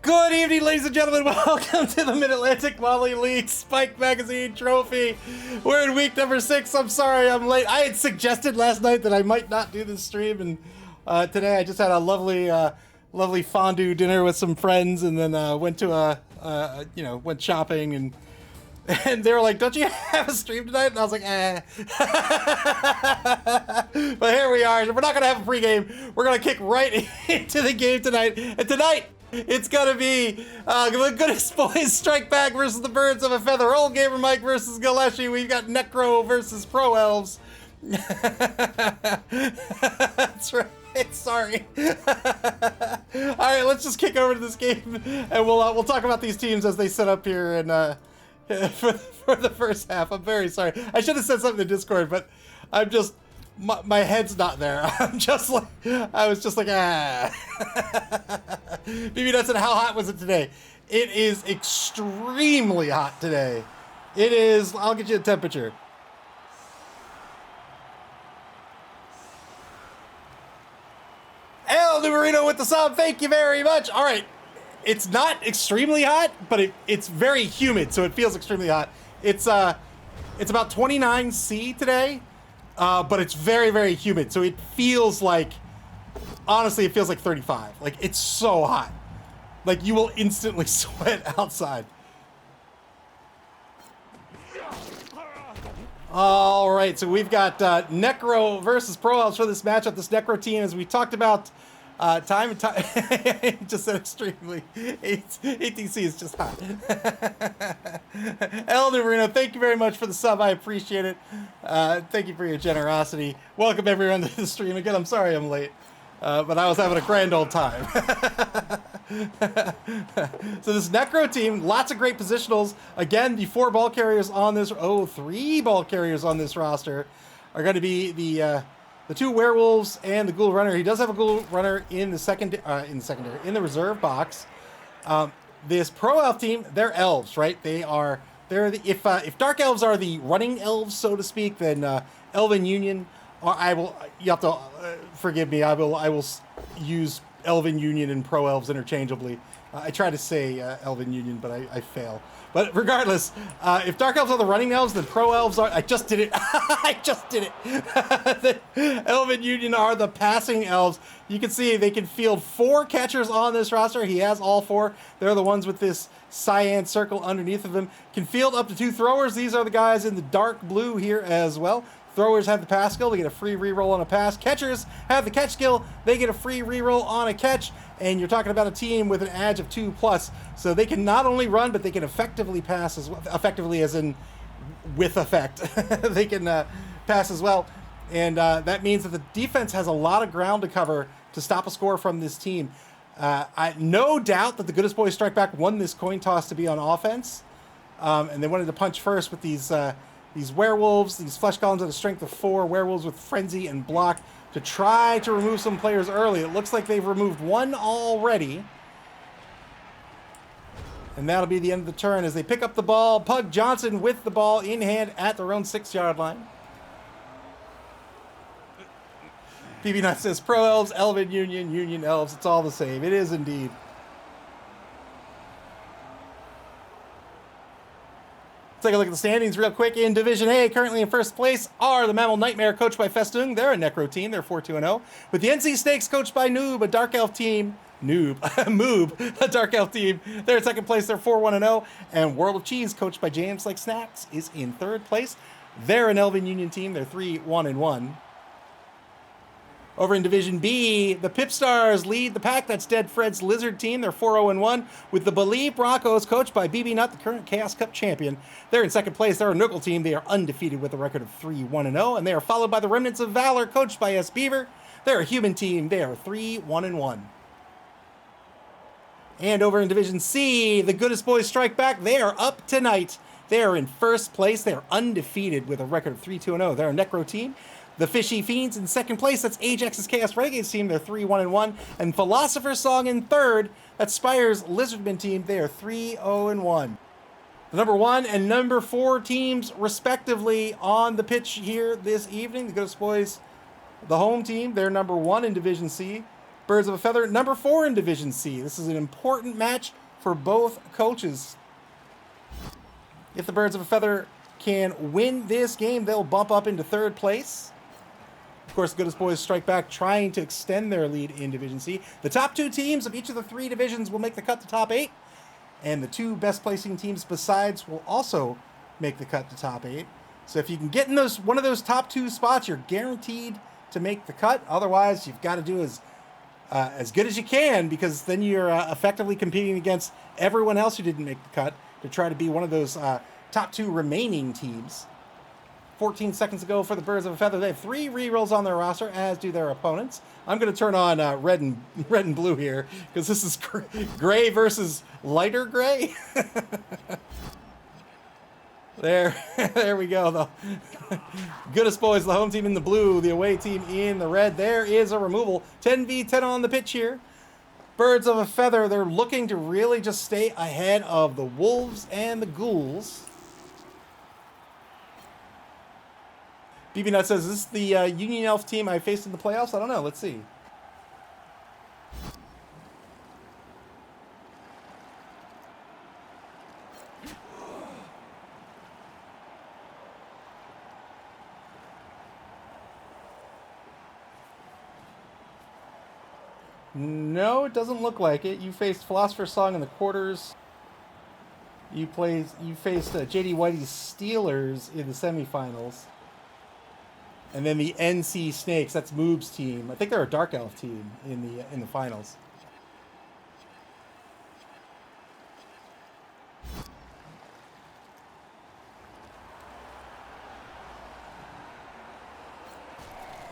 Good evening, ladies and gentlemen. Welcome to the Mid-Atlantic Volley League Spike Magazine Trophy. We're in week number 6. I'm sorry I'm late. I had suggested last night that I might not do this stream, and today I just had a lovely fondue dinner with some friends, and then went to went shopping, and they were like, "Don't you have a stream tonight?" And I was like, "Eh." But here we are. We're not gonna have a pregame. We're gonna kick right into the game tonight, and tonight it's gonna be the Goodest Boys Strike Back versus the Birds of a Feather. Old Gamer Mike versus Galeshi. We've got Necro versus Pro Elves. That's right. Sorry. All right, let's just kick over to this game, and we'll talk about these teams as they set up here and for the first half. I'm very sorry. I should have said something in Discord, but I'm just my head's not there. I was just like ah. BB Nuts, and how hot was it today? It is extremely hot today. It is. I'll get you a temperature. El Numerino with the sub. Thank you very much. All right. It's not extremely hot, but it's very humid, so it feels extremely hot. It's about 29 C today, but it's very, very humid, so it feels like, honestly, it feels like 35. Like, it's so hot. Like, you will instantly sweat outside. All right, so we've got Necro versus Pro Elves for this matchup. This Necro team, as we talked about time and time, just said extremely. ATC is just hot. El Numerino, thank you very much for the sub. I appreciate it. Thank you for your generosity. Welcome everyone to the stream. Again, I'm sorry I'm late, but I was having a grand old time. So this Necro team, lots of great positionals. Again, the 4 ball carriers on this, 3 ball carriers on this roster are going to be the 2 werewolves and the ghoul runner. He does have a ghoul runner in the reserve box. This Pro Elf team, they're elves, right? If Dark Elves are the running elves, so to speak, then Elven Union. You have to forgive me. I will use Elven Union and Pro Elves interchangeably. I try to say Elven Union, but I fail. But regardless, if Dark Elves are the running elves, then Pro Elves are... I just did it. I just did it. The Elven Union are the passing elves. You can see they can field 4 catchers on this roster. He has all 4. They're the ones with this cyan circle underneath of them. Can field up to 2 throwers. These are the guys in the dark blue here as well. Throwers have the pass skill. They get a free reroll on a pass. Catchers have the catch skill. They get a free reroll on a catch. And you're talking about a team with an edge of 2+. So they can not only run, but they can effectively pass as well. Effectively as in with effect. They can pass as well. And that means that the defense has a lot of ground to cover to stop a score from this team. No doubt that the Goodest Boys Strike Back won this coin toss to be on offense. And they wanted to punch first with these werewolves, these flesh columns at a strength of 4, werewolves with frenzy and block to try to remove some players early. It looks like they've removed 1 already. And that'll be the end of the turn as they pick up the ball. Pug Johnson with the ball in hand at their own 6-yard line. PB Nut says Pro Elves, Elven Union, Union Elves. It's all the same. It is indeed. Take a look at the standings real quick. In Division A, currently in first place are the MAML Nightmare, coached by Festung. They're a Necro team. They're 4-2-0. With the NC Snakes, coached by Noob, a Dark Elf team. Moob, a Dark Elf team. They're in second place. They're 4-1-0. And World of Cheese, coached by James Like Snacks, is in third place. They're an Elven Union team. They're 3-1-1. Over in Division B, the Pipstars lead the pack. That's Dead Fred's Lizard team. They're 4-0-1. With the Believe Broncos, coached by BB Nut, the current Chaos Cup champion. They're in second place. They're a Noogle team. They are undefeated with a record of 3-1-0. And they are followed by the Remnants of Valor, coached by S. Beaver. They're a human team. They are 3-1-1. And over in Division C, the Goodest Boys Strike Back. They are up tonight. They are in first place. They are undefeated with a record of 3-2-0. They're a Necro team. The Fishy Fiends in second place. That's Ajax's Chaos Renegades team. They're 3-1-1. And Philosopher's Song in third. That's Spire's Lizardman team. They are 3-0-1. The number 1 and number 4 teams, respectively, on the pitch here this evening. The Goodest Boys, the home team, they're number 1 in Division C. Birds of a Feather, number 4 in Division C. This is an important match for both coaches. If the Birds of a Feather can win this game, they'll bump up into 3rd place. Of course, the Goodest boys strike back, trying to extend their lead in Division C. The top 2 teams of each of the 3 divisions will make the cut to top 8. And the 2 best placing teams besides will also make the cut to top 8. So if you can get in one of those top 2 spots, you're guaranteed to make the cut. Otherwise, you've got to do as good as you can, because then you're effectively competing against everyone else who didn't make the cut to try to be one of those top 2 remaining teams. 14 seconds ago for the Birds of a Feather. They have 3 rerolls on their roster, as do their opponents. I'm going to turn on red and blue here, because this is gray versus lighter gray. There we go, though. Goodest boys, the home team in the blue, the away team in the red. There is a removal. 10v10 on the pitch here. Birds of a Feather, they're looking to really just stay ahead of the Wolves and the Ghouls. BB Nut says, is this the Union Elf team I faced in the playoffs? I don't know. Let's see. No, it doesn't look like it. You faced Philosopher's Song in the quarters. You faced JD Whitey's Steelers in the semifinals. And then the NC Snakes, that's Moob's team. I think they're a Dark Elf team in the finals.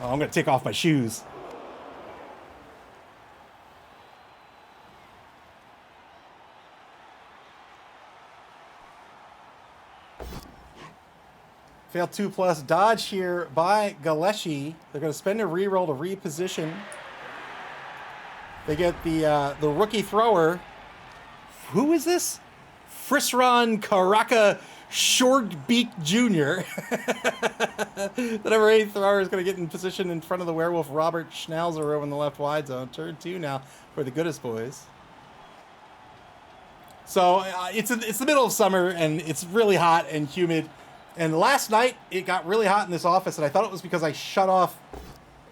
Oh, I'm going to take off my shoes. Failed 2+ dodge here by Galeshi. They're going to spend a reroll to reposition. They get the rookie thrower. Who is this? Frisron Karaka Shortbeak Jr. The number 8 thrower is going to get in position in front of the werewolf Robert Schnauzer over in the left wide zone. Turn 2 now for the Goodest boys. So it's the middle of summer, and it's really hot and humid. And last night, it got really hot in this office, and I thought it was because I shut off,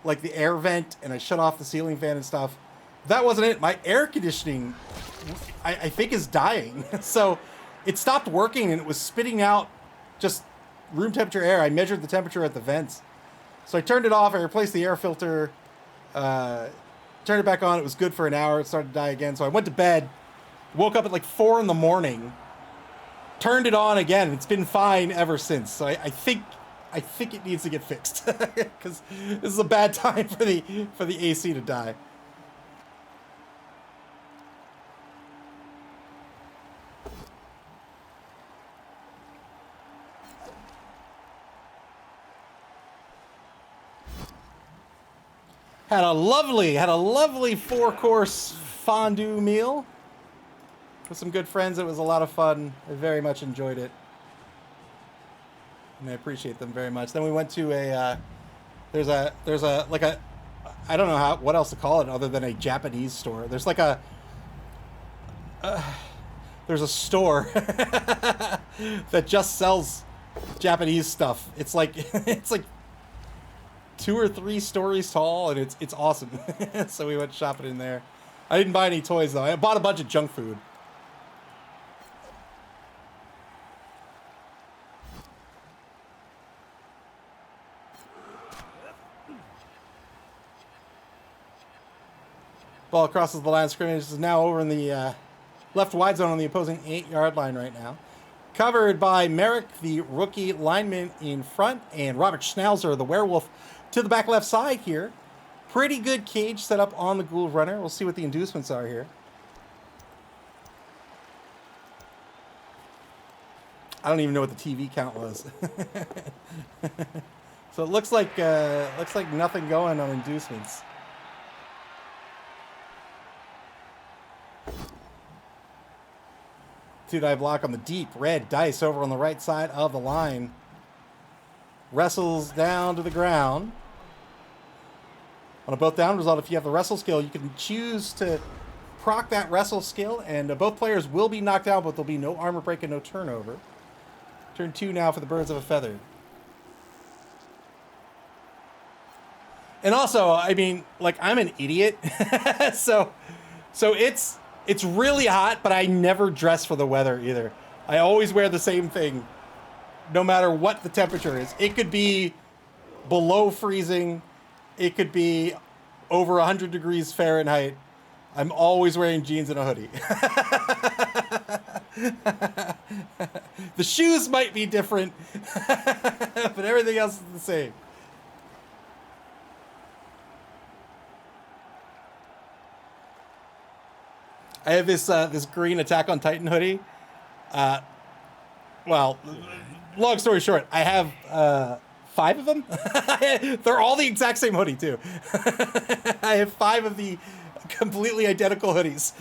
like, the air vent, and I shut off the ceiling fan and stuff. That wasn't it. My air conditioning, I think, is dying. So it stopped working, and it was spitting out just room temperature air. I measured the temperature at the vents. So I turned it off. I replaced the air filter, turned it back on. It was good for an hour. It started to die again. So I went to bed, woke up at like 4 in the morning, turned it on again. It's been fine ever since. So I think it needs to get fixed, because this is a bad time for the AC to die. Had a lovely 4-course fondue meal with some good friends. It was a lot of fun. I very much enjoyed it, and I appreciate them very much. Then we went to there's a like a, I don't know what else to call it other than a Japanese store. There's like a there's a store that just sells Japanese stuff. It's like 2 or 3 stories tall, and it's awesome. So we went shopping in there. I didn't buy any toys though. I bought a bunch of junk food. Ball crosses the line of scrimmage. This is now over in the left wide zone on the opposing 8-yard line right now. Covered by Merrick, the rookie lineman in front, and Robert Schnauzer, the werewolf, to the back left side here. Pretty good cage set up on the Ghoul Runner. We'll see what the inducements are here. I don't even know what the TV count was. So it looks like nothing going on inducements. Two-die block on the deep red dice over on the right side of the line. Wrestles down to the ground. On a both down result, if you have the wrestle skill, you can choose to proc that wrestle skill, and both players will be knocked out, but there'll be no armor break and no turnover. Turn 2 now for the Birds of a Feather. And also, I mean, like, I'm an idiot, so it's really hot, but I never dress for the weather either. I always wear the same thing, no matter what the temperature is. It could be below freezing, it could be over 100 degrees Fahrenheit. I'm always wearing jeans and a hoodie. The shoes might be different, but everything else is the same. I have this this green Attack on Titan hoodie. Well, long story short, I have 5 of them. They're all the exact same hoodie too. I have 5 of the completely identical hoodies.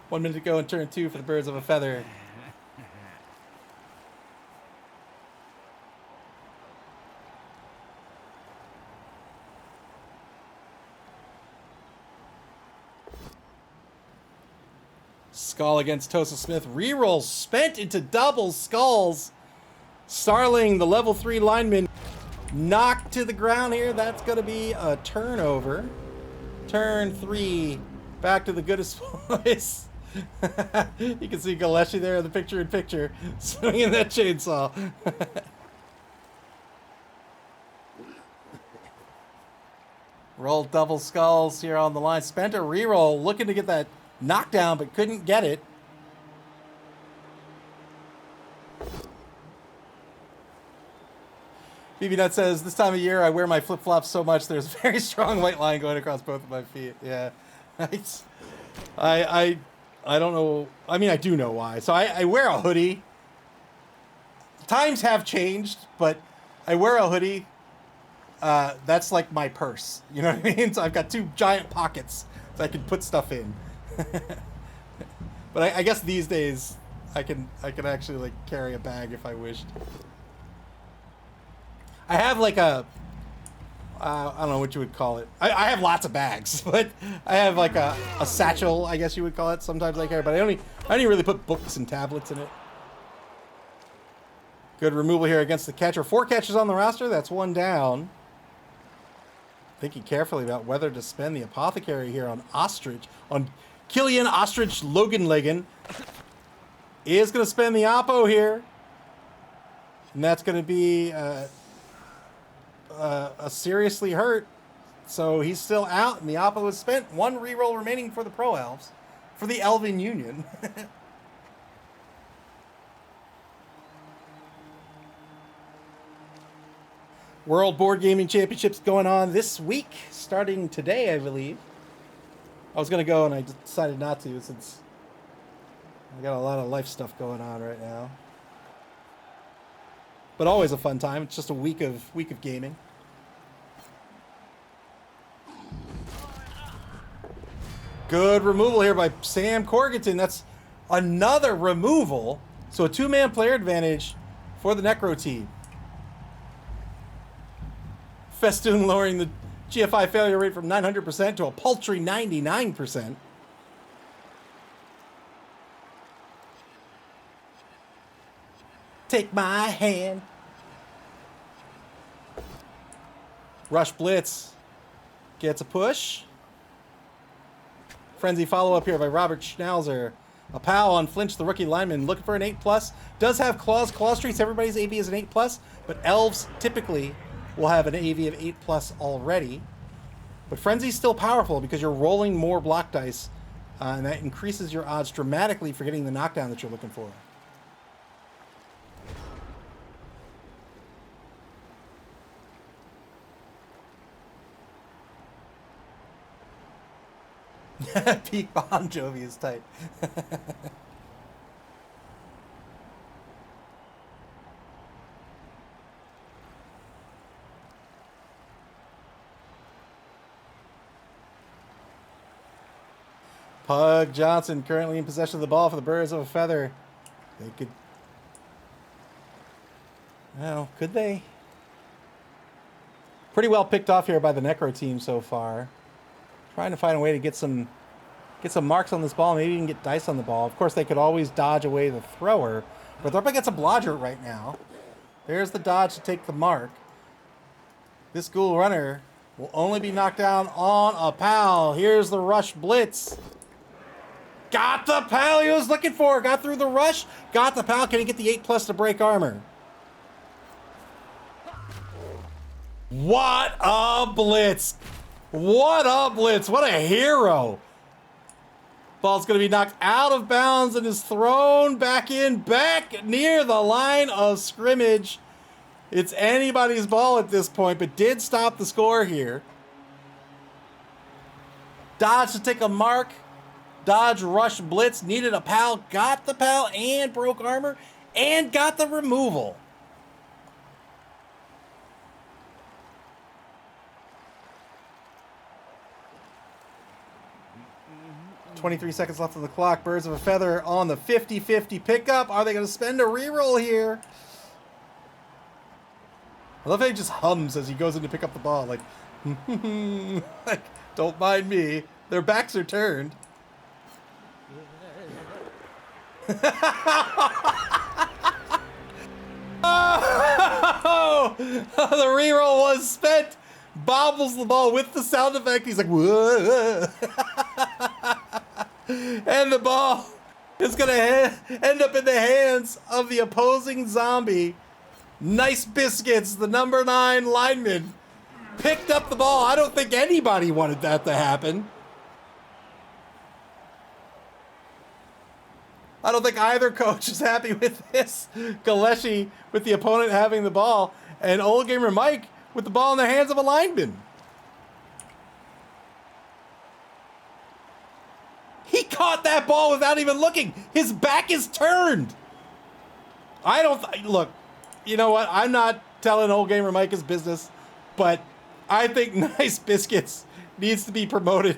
1 minute to go in turn 2 for the Birds of a Feather. Skull against Tosa Smith. Reroll spent into double skulls. Starling, the level 3 lineman, knocked to the ground here. That's going to be a turnover. Turn 3. Back to the Goodest boys. You can see Galeshi there in the picture-in-picture swinging that chainsaw. Roll double skulls here on the line. Spent a reroll, looking to get that knockdown, but couldn't get it. BB Nut says, this time of year I wear my flip-flops so much there's a very strong white line going across both of my feet. Yeah. I don't know. I mean, I do know why. So I wear a hoodie. Times have changed, but I wear a hoodie. That's like my purse. You know what I mean? So I've got 2 giant pockets that I can put stuff in. But I guess these days I can actually like carry a bag if I wished. I have like a I don't know what you would call it. I have lots of bags, but I have like a satchel, I guess you would call it. Sometimes I carry, but I only really put books and tablets in it. Good removal here against the catcher. 4 catches on the roster. That's 1 down. Thinking carefully about whether to spend the Apothecary here on Ostrich. On Killian Ostrich Loganlegan. Is going to spend the Oppo here. And that's going to be a seriously hurt. So he's still out, and the Oppo is spent. 1 reroll remaining for the Pro Elves. For the Elven Union. World Board Gaming Championships going on this week, starting today, I believe. I was going to go, and I decided not to, since I got a lot of life stuff going on right now. But always a fun time. It's just a week of gaming. Good removal here by Sam Corrigan. That's another removal. So a 2-man player advantage for the Necro team. Festoon lowering the GFI failure rate from 900% to a paltry 99%. Take my hand. Rush Blitz gets a push. Frenzy follow-up here by Robert Schnauzer. A POW on Flinch, the rookie lineman, looking for an 8+. Does have claws. Claw streaks, everybody's AV is an 8+, but Elves typically will have an AV of 8+ already. But Frenzy's still powerful because you're rolling more block dice, and that increases your odds dramatically for getting the knockdown that you're looking for. Pete Bon Jovi is tight. Pug Johnson currently in possession of the ball for the Birds of a Feather. They could Well, could they? Pretty well picked off here by the Necro team so far. Trying to find a way to get some marks on this ball, maybe even get dice on the ball. Of course, they could always dodge away the thrower, but they're up against a blodger right now. There's the dodge to take the mark. This Ghoul Runner will only be knocked down on a pal. Here's the rush blitz. Got the pal he was looking for. Got through the rush. Got the pal. Can he get the 8+ to break armor? What a blitz. What a blitz. What a hero. Ball's going to be knocked out of bounds and is thrown back near the line of scrimmage. It's anybody's ball at this point, but did stop the score here. Dodge to take a mark. Dodge rush blitz. Needed a pal. Got the pal and broke armor and got the removal. .23 seconds left on the clock. Birds of a Feather on the 50-50 pickup. Are they going to spend a reroll here? I love how he just hums as he goes in to pick up the ball. Like, like, don't mind me. Their backs are turned. Oh, the reroll was spent. Bobbles the ball with the sound effect. He's like, whoa. And the ball is going to end up in the hands of the opposing zombie. Nice Biscuits, the number 9 lineman, picked up the ball. I don't think anybody wanted that to happen. I don't think either coach is happy with this. Galeshi with the opponent having the ball, and Old Gamer Mike with the ball in the hands of a lineman. He caught that ball without even looking. His back is turned. I don't... Look, you know what? I'm not telling Old Gamer Mike his business, but I think Nice Biscuits needs to be promoted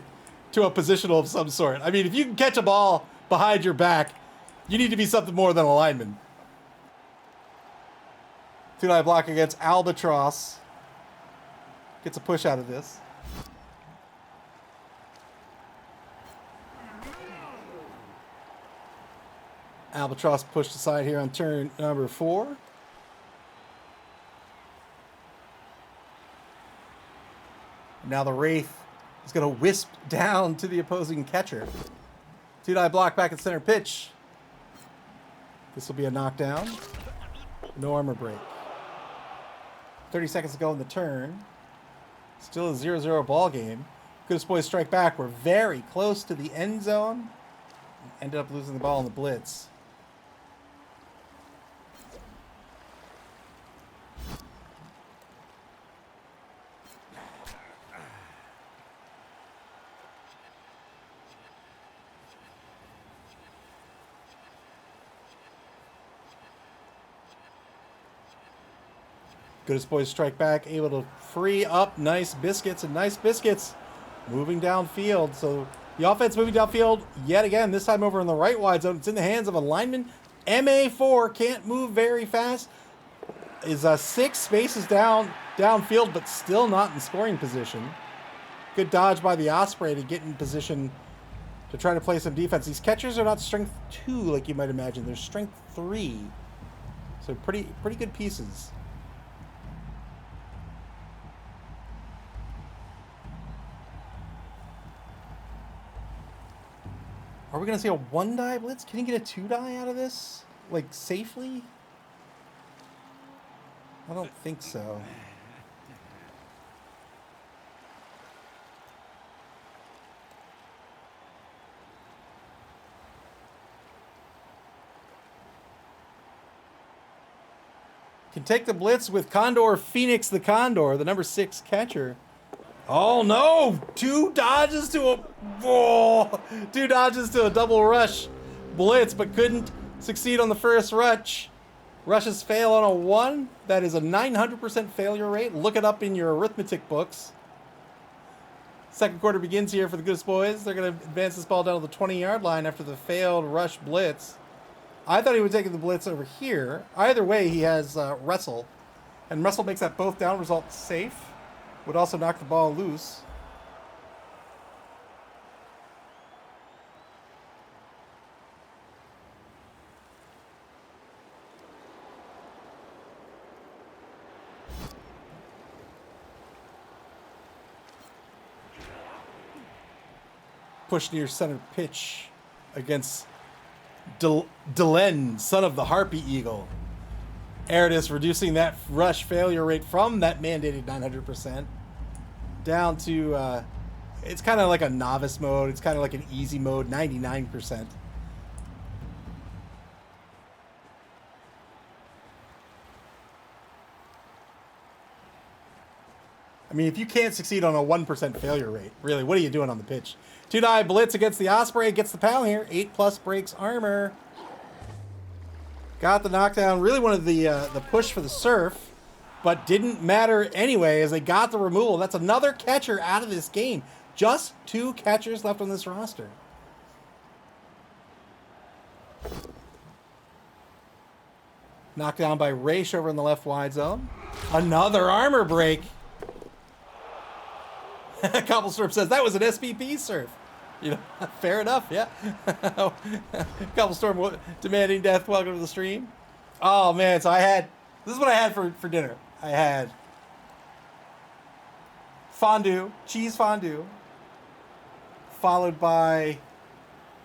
to a positional of some sort. I mean, if you can catch a ball behind your back, you need to be something more than a lineman. 2-9 block against Albatross. Gets a push out of this. Albatross pushed aside here on turn number 4. Now the Wraith is going to wisp down to the opposing catcher. 2-9 block back at center pitch. This will be a knockdown. No armor break. 30 seconds to go in the turn. Still a 0-0 ball game. Goodest boys strike back. We're very close to the end zone. Ended up losing the ball in the blitz. Goodest boys strike back, able to free up Nice Biscuits, and Nice Biscuits moving downfield. So the offense moving downfield yet again, this time over in the right wide zone. It's in the hands of a lineman. MA4 can't move very fast. Is 6 spaces downfield, but still not in scoring position. Good dodge by the Osprey to get in position to try to play some defense. These catchers are not strength 2 like you might imagine. They're strength 3. So pretty good pieces. Are we going to see a 1-die blitz? Can you get a 2-die out of this? Like, safely? I don't think so. Can take the blitz with Condor Phoenix the Condor, the number 6 catcher. Oh no! 2 dodges to a double rush blitz, but couldn't succeed on the first rush. Rushes fail on a 1. That is a 900% failure rate. Look it up in your arithmetic books. Second quarter begins here for the Goodest boys. They're going to advance this ball down to the 20-yard line after the failed rush blitz. I thought he would take the blitz over here. Either way, he has wrestle. And wrestle makes that both down results safe. Would also knock the ball loose. Push near center pitch against Delenn, son of the Harpy Eagle. Goodest reducing that rush failure rate from that mandated 900% down to, it's kind of like a novice mode. It's kind of like an easy mode, 99%. I mean, if you can't succeed on a 1% failure rate, really, what are you doing on the pitch? 2-die blitz against the Osprey. Gets the pound here. 8+ breaks armor. Got the knockdown. Really wanted the push for the surf, but didn't matter anyway as they got the removal. That's another catcher out of this game. Just 2 catchers left on this roster. Knockdown by Raish over in the left wide zone. Another armor break. Cobblestorm says that was an SPP surf. You know, fair enough, yeah. Cobblestorm demanding death. Welcome to the stream. Oh man, so this is what I had for dinner. I had fondue, cheese fondue, followed by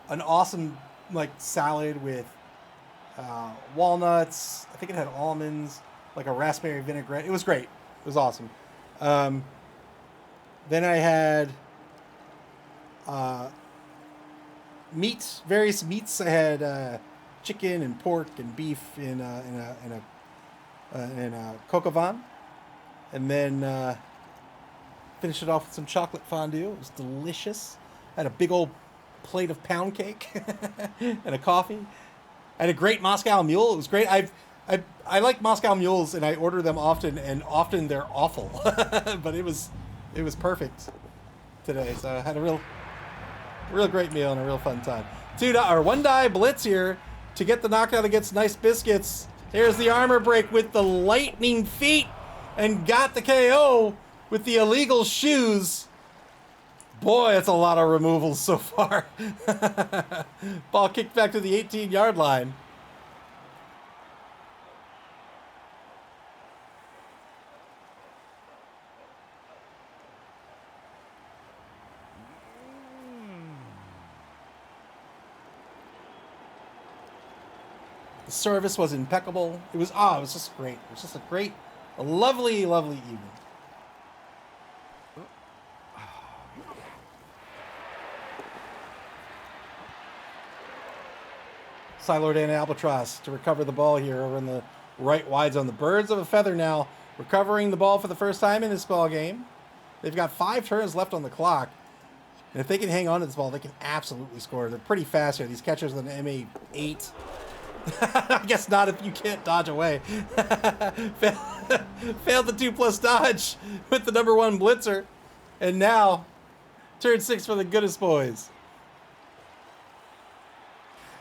an awesome like salad with walnuts. I think it had almonds, like a raspberry vinaigrette. It was great. It was awesome. Then I had various meats. I had chicken and pork and beef in a coq au vin, and then finished it off with some chocolate fondue. It was delicious. I had a big old plate of pound cake and a coffee. I had a great Moscow Mule. It was great. I like Moscow Mules and I order them often, and often they're awful, but it was perfect today. So I had a real great meal and a real fun time. 1-die blitz here to get the knockdown against Nice Biscuits. Here's the armor break with the lightning feet and got the KO with the illegal shoes. Boy, that's a lot of removals so far. Ball kicked back to the 18-yard line. The service was impeccable. It was just great. It was just a lovely, lovely evening. Silord and Albatross to recover the ball here over in the right wide zone. The Birds of a Feather now recovering the ball for the first time in this ball game. They've got 5 turns left on the clock. And if they can hang on to this ball, they can absolutely score. They're pretty fast here. These catchers with an MA8. I guess not if you can't dodge away. Failed the 2+ dodge with the #1 blitzer. And now, turn 6 for the Goodest boys.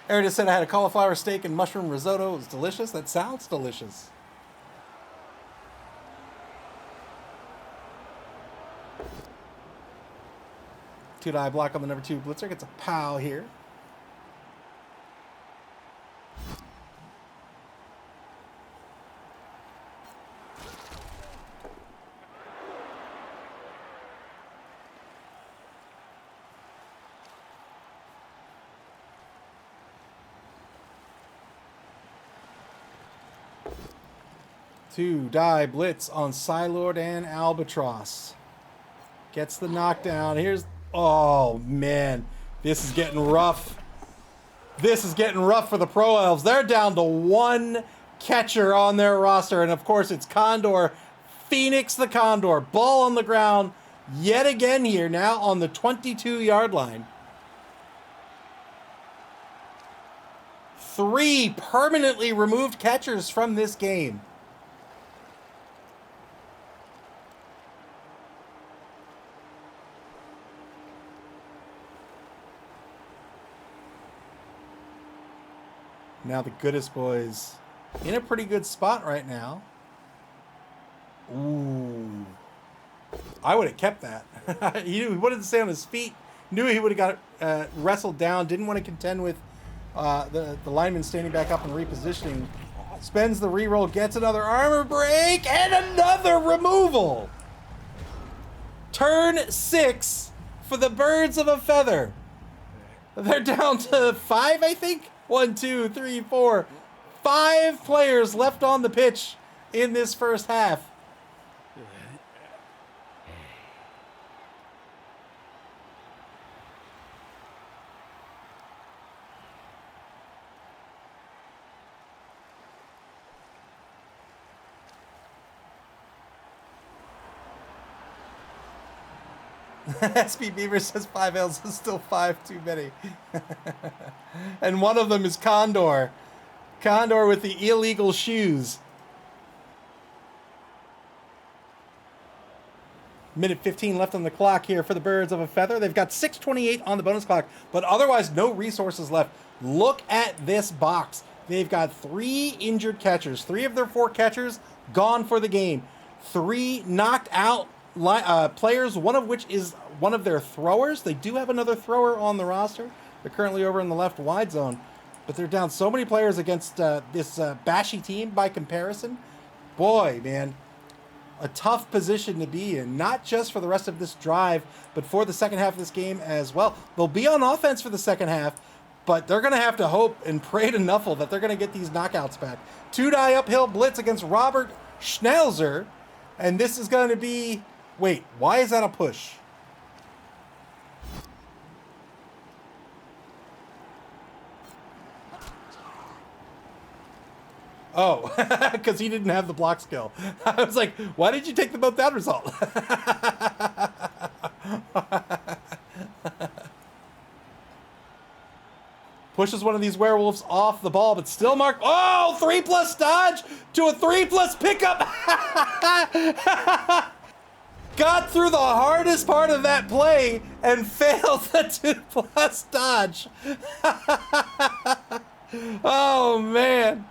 Aaron just said I had a cauliflower steak and mushroom risotto. It was delicious. That sounds delicious. Two-die block on the #2 blitzer. Gets a pow here. Two-die blitz on Silord and Albatross. Gets the knockdown. Oh man, this is getting rough. This is getting rough for the Pro Elves. They're down to 1 catcher on their roster, and of course it's Condor, Phoenix the Condor. Ball on the ground yet again here, now on the 22-yard line. 3 permanently removed catchers from this game. Now the Goodest boys in a pretty good spot right now. Ooh. I would have kept that. He wanted to stay on his feet. Knew he would have got wrestled down. Didn't want to contend with the lineman standing back up and repositioning. Spends the reroll, gets another armor break, and another removal. Turn 6 for the Birds of a Feather. They're down to 5, I think. 1, 2, 3, 4. 5 players left on the pitch in this first half. SP Beaver says 5 L's is still 5 too many. And one of them is Condor. Condor with the illegal shoes. Minute 15 left on the clock here for the Birds of a Feather. They've got 6:28 on the bonus clock, but otherwise no resources left. Look at this box. They've got 3 injured catchers. 3 of their 4 catchers gone for the game. 3 knocked out players, one of which is one of their throwers. They do have another thrower on the roster. They're currently over in the left wide zone, but they're down so many players against this bashy team by comparison. Boy, man, a tough position to be in, not just for the rest of this drive, but for the second half of this game as well. They'll be on offense for the second half, but they're going to have to hope and pray to Nuffle that they're going to get these knockouts back. 2-die uphill blitz against Robert Schnauzer, and this is going to be... Wait, why is that a push? Oh, because he didn't have the block skill. I was like, why did you take the both down result? Pushes one of these werewolves off the ball, but still marked. Oh, 3+ dodge to a 3+ pickup. Got through the hardest part of that play and failed the 2+ dodge. Oh, man.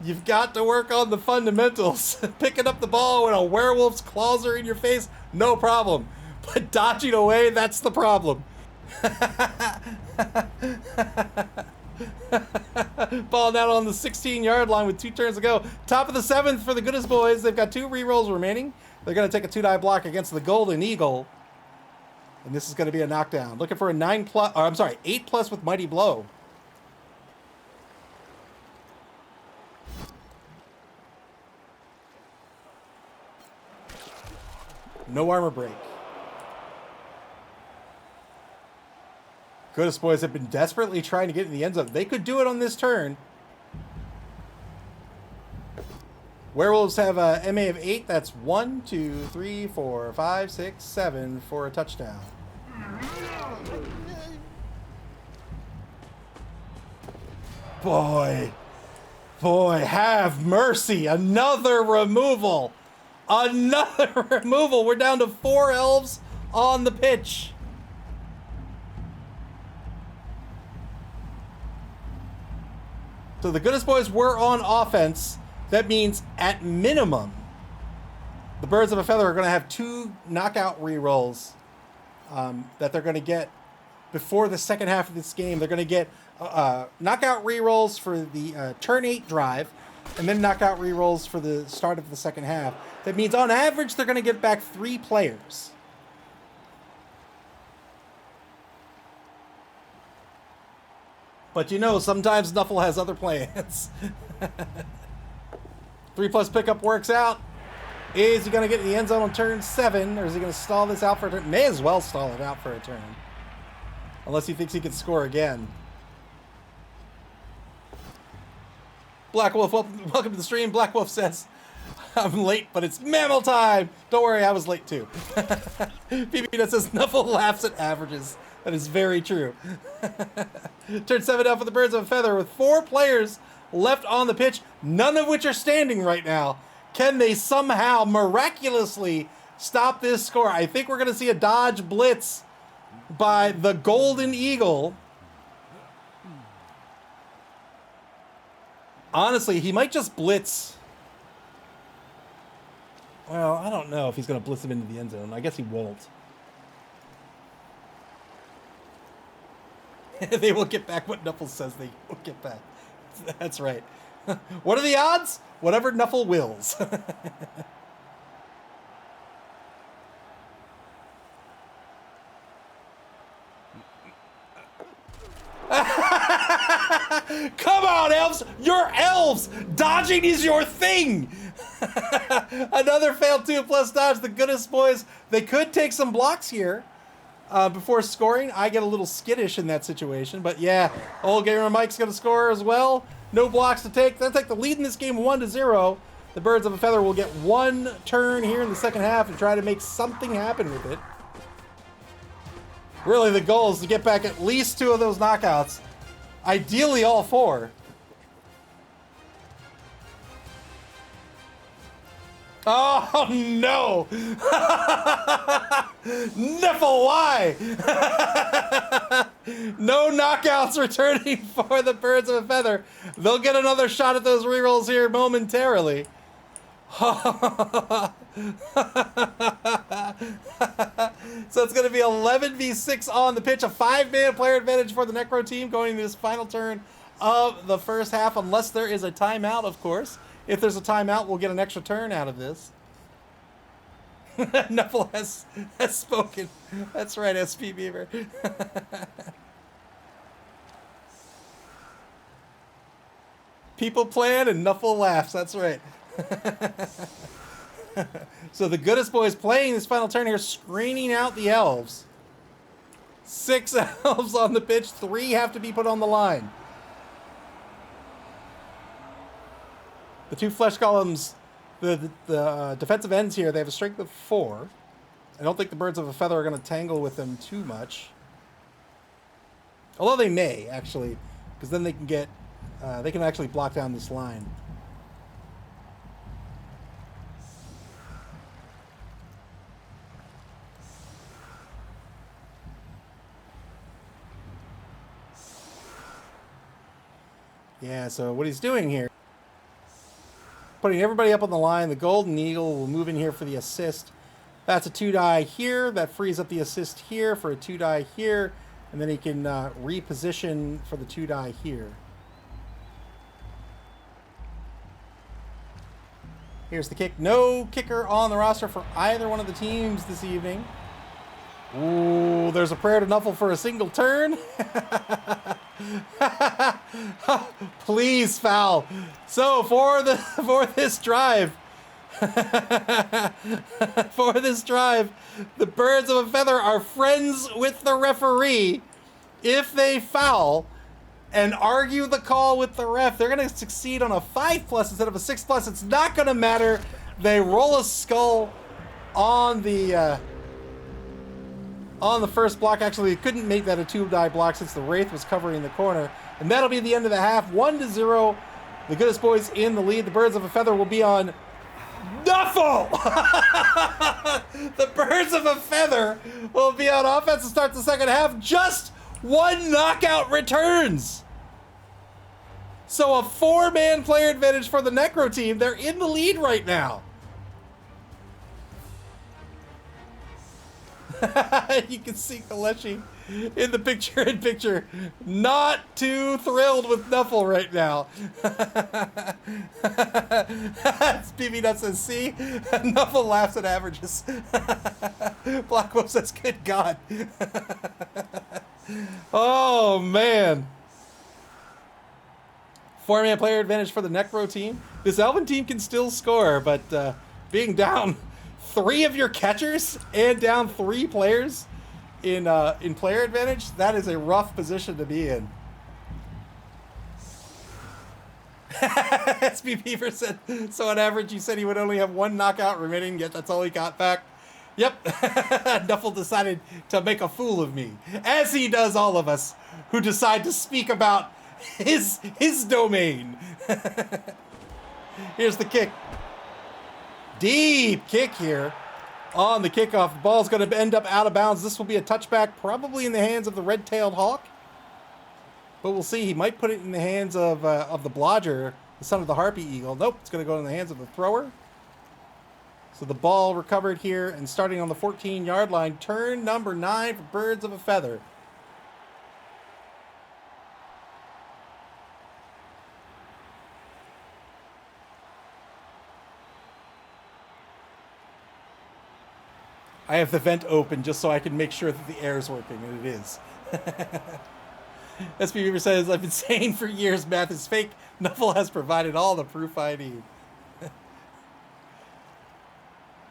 You've got to work on the fundamentals. Picking up the ball when a werewolf's claws are in your face, no problem. But dodging away, that's the problem. Ball down on the 16-yard line with 2 turns to go. Top of the 7th for the Goodest boys. They've got 2 rerolls remaining. They're going to take a 2-die block against the Golden Eagle. And this is going to be a knockdown. Looking for a 8+ with Mighty Blow. No armor break. Goodest boys have been desperately trying to get in the end zone. They could do it on this turn. Werewolves have a MA of 8. That's 1, 2, 3, 4, 5, 6, 7 for a touchdown. Boy, have mercy. Another removal. Another removal. We're down to 4 elves on the pitch. So the Goodest boys were on offense. That means, at minimum, the Birds of a Feather are going to have 2 knockout rerolls that they're going to get before the second half of this game. They're going to get knockout rerolls for the turn 8 drive, and then knockout rerolls for the start of the second half. That means, on average, they're going to get back 3 players. But you know, sometimes Nuffle has other plans. 3+ pickup works out. Is he going to get in the end zone on turn 7, or is he going to stall this out for a turn? May as well stall it out for a turn. Unless he thinks he can score again. Black Wolf, welcome to the stream. Black Wolf says, I'm late, but it's MAML time. Don't worry, I was late too. BB says, Nuffle laughs at averages. That is very true. Turn 7 down for the Birds of a Feather with 4 players left on the pitch, none of which are standing right now. Can they somehow miraculously stop this score? I think we're going to see a dodge blitz by the Golden Eagle. Honestly, he might just blitz. Well, I don't know if he's going to blitz him into the end zone. I guess he won't. They will get back what Nuffle says they will get back. That's right. What are the odds? Whatever Nuffle wills. Come on, elves! You're elves! Dodging is your thing! Another failed 2+ dodge. The Goodest boys, they could take some blocks here before scoring. I get a little skittish in that situation, but yeah, old gamer Mike's going to score as well. No blocks to take. They'll take the lead in this game 1-0. The Birds of a Feather will get one turn here in the second half and try to make something happen with it. Really, the goal is to get back at least 2 of those knockouts. Ideally, all 4. Oh, no! Niffle, why? No knockouts returning for the Birds of a Feather. They'll get another shot at those rerolls here momentarily. So it's going to be 11v6 on the pitch. A 5-man player advantage for the Necro team going into this final turn of the first half, unless there is a timeout, of course. If there's a timeout, we'll get an extra turn out of this. Nuffle has spoken. That's right, SP Beaver. People plan and Nuffle laughs. That's right. So the Goodest boys playing this final turn here, screening out the elves. 6 elves on the pitch. 3 have to be put on the line. The 2 flesh columns, the defensive ends here, they have a strength of 4. I don't think the Birds of a Feather are going to tangle with them too much. Although they may, actually, because then they can get, they can actually block down this line. Yeah, so what he's doing here, putting everybody up on the line. The Golden Eagle will move in here for the assist. That's a 2-die here. That frees up the assist here for a 2-die here. And then he can reposition for the 2-die here. Here's the kick. No kicker on the roster for either one of the teams this evening. Ooh, there's a prayer to Nuffle for a single turn. Please foul. So for this drive, the Birds of a Feather are friends with the referee. If they foul and argue the call with the ref, they're going to succeed on a 5+ instead of a 6+. It's not going to matter. They roll a skull on the first block. Actually, they couldn't make that a 2-die block since the Wraith was covering the corner. And that'll be the end of the half. 1-0. The Goodest boys in the lead. The Birds of a Feather will be on Nuffle! The Birds of a Feather will be on offense to start the second half. Just 1 knockout returns. So a 4-man player advantage for the Necro team. They're in the lead right now. You can see Kaleshi in the picture not too thrilled with Nuffle right now. BB Nut says, see? Nuffle laughs at averages. Black Wolf says, good God. Oh, man. 4-man player advantage for the Necro team. This Elven team can still score, but being down 3 of your catchers and down 3 players in player advantage, that is a rough position to be in. SB Beaver said, so on average you said he would only have 1 knockout remaining, yet that's all he got back. Yep. Nuffle decided to make a fool of me, as he does all of us who decide to speak about his domain. Here's the kick. Deep kick here. on the kickoff. The ball's going to end up out of bounds. This will be a touchback, probably in the hands of the red-tailed hawk. But we'll see. He might put it in the hands of the blodger, the son of the harpy eagle. Nope, it's going to go in the hands of the thrower. So the ball recovered here and starting on the 14-yard line. Turn number 9 for Birds of a Feather. I have the vent open just so I can make sure that the air is working, and it is. SB Beaver says, I've been saying for years math is fake. Nuffle has provided all the proof I need.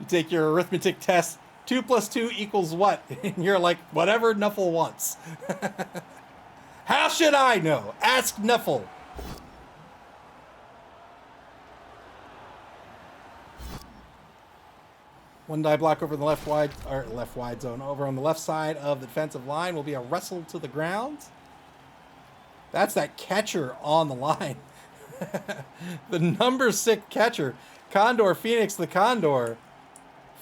You take your arithmetic test. 2 plus 2 equals what? And you're like, whatever Nuffle wants. How should I know? Ask Nuffle. One die block over the left wide zone. Over on the left side of the defensive line will be a wrestle to the ground. That's that catcher on the line. The number 6 catcher. Condor Phoenix the Condor.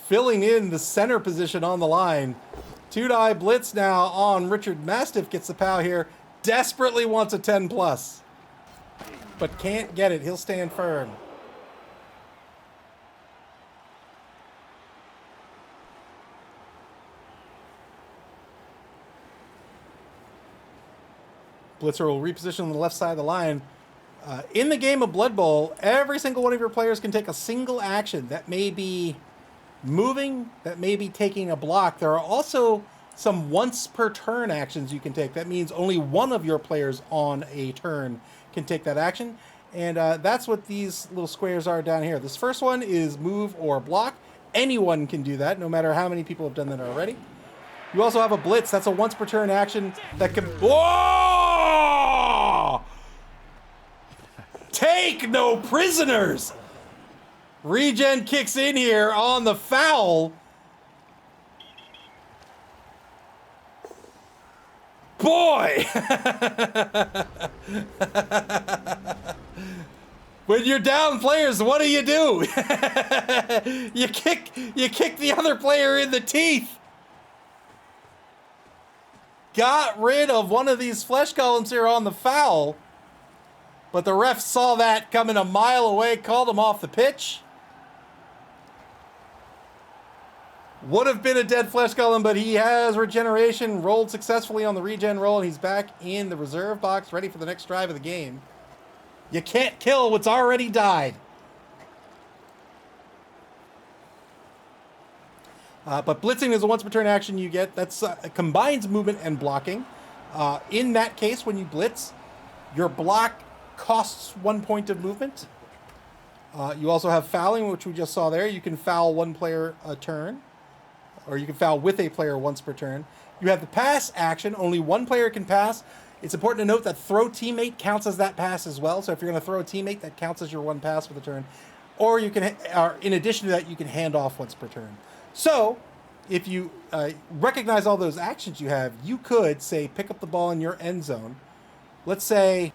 Filling in the center position on the line. 2-die blitz now on Richard Mastiff. Gets the POW here. Desperately wants a 10 plus. But can't get it. He'll stand firm. Blitzer will reposition on the left side of the line. In the game of Blood Bowl, every single one of your players can take a single action. That may be moving, that may be taking a block. There are also some once per turn actions you can take. That means only one of your players on a turn can take that action. And that's what these little squares are down here. This first one is move or block. Anyone can do that, no matter how many people have done that already. You also have a blitz. That's a once per turn action that can... Whoa! Take no prisoners! Regen kicks in here on the foul. Boy! When you're down players, what do? You kick the other player in the teeth. Got rid of one of these flesh golems here on the foul. But the ref saw that coming a mile away, called him off the pitch. Would have been a dead flesh golem, but he has regeneration, rolled successfully on the regen roll, and he's back in the reserve box, ready for the next drive of the game. You can't kill what's already died. But blitzing is a once per turn action you get. That's combines movement and blocking. In that case, when you blitz, your block costs 1 point of movement. You also have fouling, which we just saw there. You can foul one player a turn, or you can foul with a player once per turn. You have the pass action. Only one player can pass. It's important to note that throw teammate counts as that pass as well. So if you're going to throw a teammate, that counts as your one pass for the turn. Or you can, or in addition to that, you can hand off once per turn. So if you recognize all those actions you have, you could say pick up the ball in your end zone. Let's say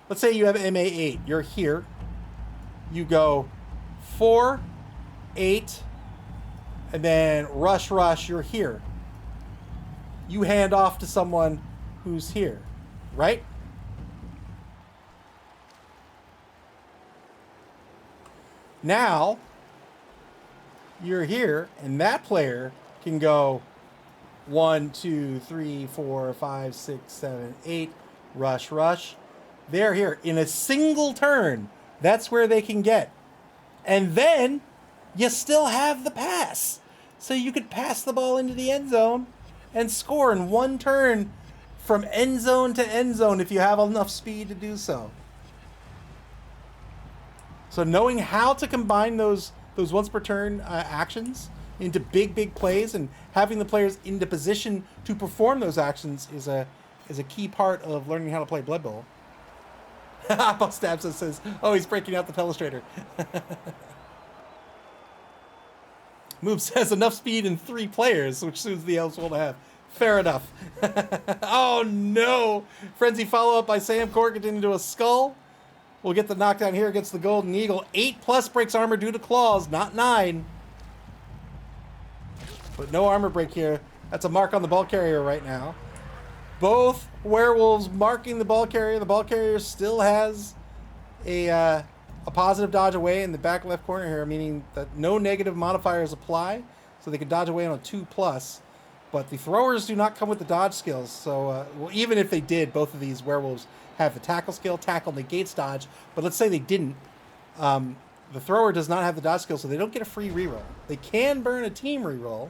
you have MA8. You're here. You go 4, 8, and then rush. You're here. You hand off to someone who's here, right? Now you're here, and that player can go 1, 2, 3, 4, 5, 6, 7, 8, rush. They're here in a single turn. That's where they can get. And then you still have the pass. So you could pass the ball into the end zone and score in one turn from end zone to end zone if you have enough speed to do so. So knowing how to combine those once per turn actions into big plays and having the players into position to perform those actions is a key part of learning how to play Blood Bowl. Apple Stabs us says, oh, he's breaking out the Telestrator. Move says enough speed in 3 players, which suits the elves will have. Fair enough. Oh no! Frenzy follow up by Sam Corkett into a skull. We'll get the knockdown here against the Golden Eagle. 8+ breaks armor due to claws, not 9. But no armor break here. That's a mark on the ball carrier right now. Both werewolves marking the ball carrier. The ball carrier still has a positive dodge away in the back left corner here, meaning that no negative modifiers apply, so they can dodge away on a 2+. But the throwers do not come with the dodge skills, so well, even if they did, both of these werewolves have the tackle skill. Tackle negates dodge, but let's say they didn't. The thrower does not have the dodge skill, so they don't get a free reroll. They can burn a team reroll,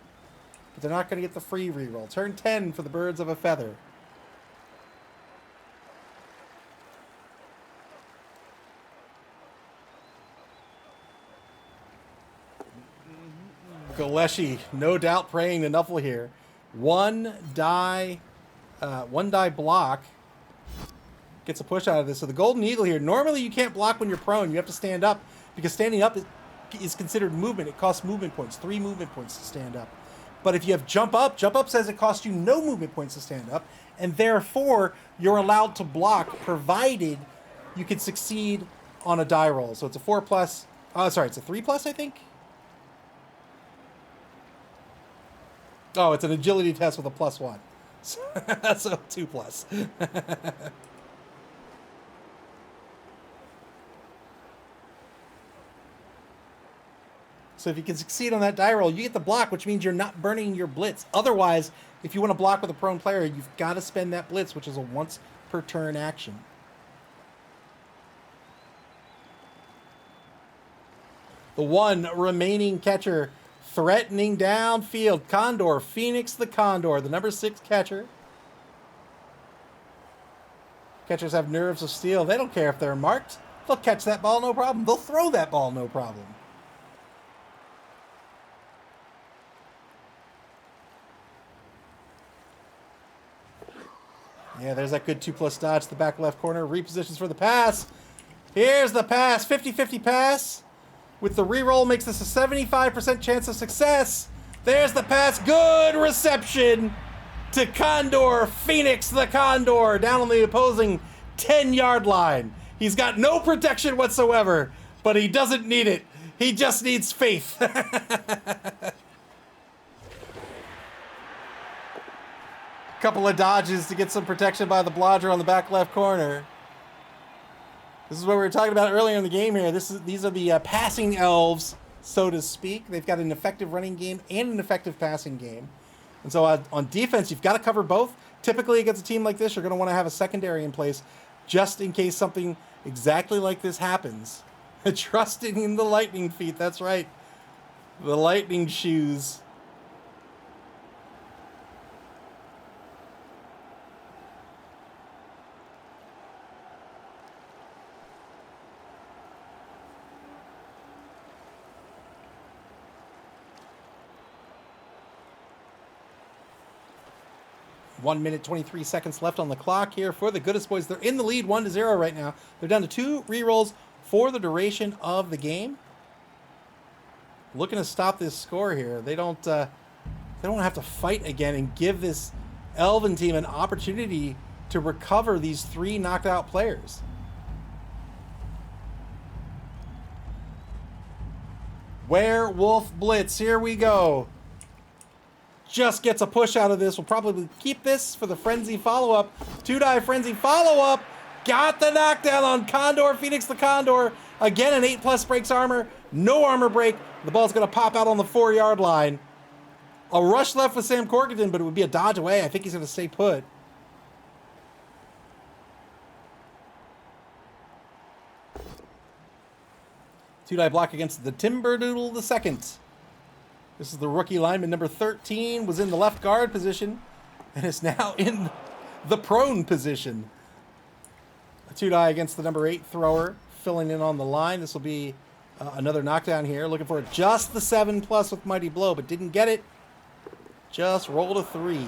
but they're not going to get the free reroll. Turn 10 for the Birds of a Feather. Galeshi, no doubt praying to Nuffle here. One die block gets a push out of this. So the Golden Eagle here, normally you can't block when you're prone. You have to stand up because standing up is considered movement. It costs movement points, 3 movement points to stand up. But if you have jump up says it costs you no movement points to stand up, and therefore you're allowed to block provided you can succeed on a die roll. So it's a 4+. It's a 3+, I think. Oh, it's an agility test with a +1. So 2+. So if you can succeed on that die roll, you get the block, which means you're not burning your blitz. Otherwise, if you want to block with a prone player, you've got to spend that blitz, which is a once per turn action. The one remaining catcher threatening downfield. Condor, Phoenix the Condor, the number 6 catcher. Catchers have nerves of steel. They don't care if they're marked. They'll catch that ball, no problem. They'll throw that ball, no problem. Yeah, there's that good 2+ dodge to the back left corner. Repositions for the pass. Here's the pass. 50-50 pass. With the reroll makes this a 75% chance of success. There's the pass. Good reception to Condor. Phoenix the Condor down on the opposing 10-yard line. He's got no protection whatsoever, but he doesn't need it. He just needs faith. Couple of dodges to get some protection by the blodger on the back left corner. This is what we were talking about earlier in the game here. These are the passing elves, so to speak. They've got an effective running game and an effective passing game. And so on defense, you've got to cover both. Typically against a team like this, you're going to want to have a secondary in place just in case something exactly like this happens. Trusting in the lightning feet, that's right. The lightning shoes. One minute, 23 seconds left on the clock here for the Goodest boys. They're in the lead 1-0 right now. They're down to 2 rerolls for the duration of the game. Looking to stop this score here. They don't have to fight again and give this Elven team an opportunity to recover these 3 knocked out players. Werewolf Blitz, here we go. Just gets a push out of this. We'll probably keep this for the Frenzy follow-up. 2-die Frenzy follow-up. Got the knockdown on Condor, Phoenix the Condor. Again, an 8+ breaks armor. No armor break. The ball's going to pop out on the 4-yard line. A rush left with Sam Corkington, but it would be a dodge away. I think he's going to stay put. Two-die block against the Timberdoodle II. This is the rookie lineman, number 13, was in the left guard position and is now in the prone position. A 2-die against the number 8 thrower, filling in on the line. This will be another knockdown here. Looking for just the 7+ with Mighty Blow, but didn't get it. Just rolled a 3.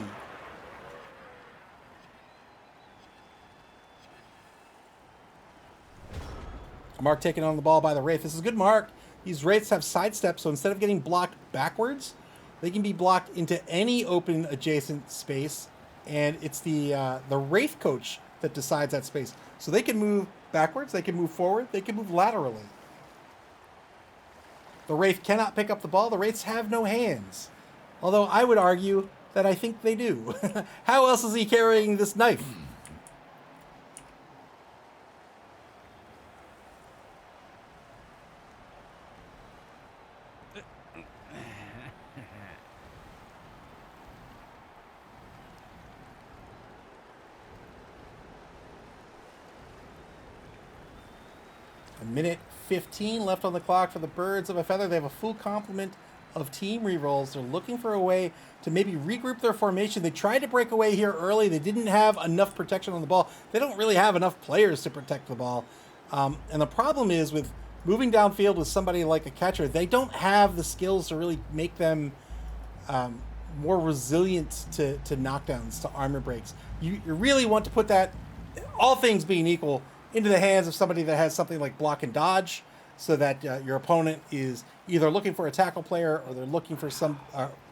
Mark taking on the ball by the Wraith. This is a good mark. These Wraiths have sidestep, so instead of getting blocked backwards, they can be blocked into any open adjacent space, and it's the Wraith coach that decides that space. So they can move backwards, they can move forward, they can move laterally. The Wraith cannot pick up the ball. The Wraiths have no hands. Although I would argue that I think they do. How else is he carrying this knife? A minute 15 left on the clock for the Birds of a Feather. They have a full complement of team rerolls. They're looking for a way to maybe regroup their formation. They tried to break away here early. They didn't have enough protection on the ball. They don't really have enough players to protect the ball. And the problem is with moving downfield with somebody like a catcher, they don't have the skills to really make them more resilient to knockdowns, to armor breaks. You really want to put that, all things being equal, into the hands of somebody that has something like block and dodge, so that your opponent is either looking for a tackle player or they're looking for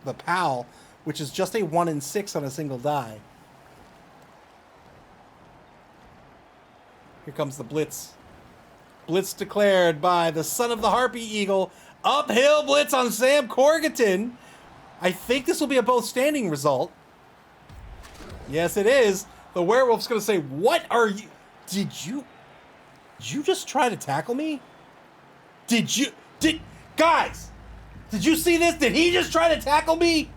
the PAL, which is just a 1 in 6 on a single die. Here comes the blitz. Blitz declared by the son of the Harpy Eagle. Uphill blitz on Sam Corrigan. I think this will be a both standing result. Yes, it is. The werewolf's going to say, "What are you? Did you just try to tackle me? Guys, did you see this? Did he just try to tackle me?"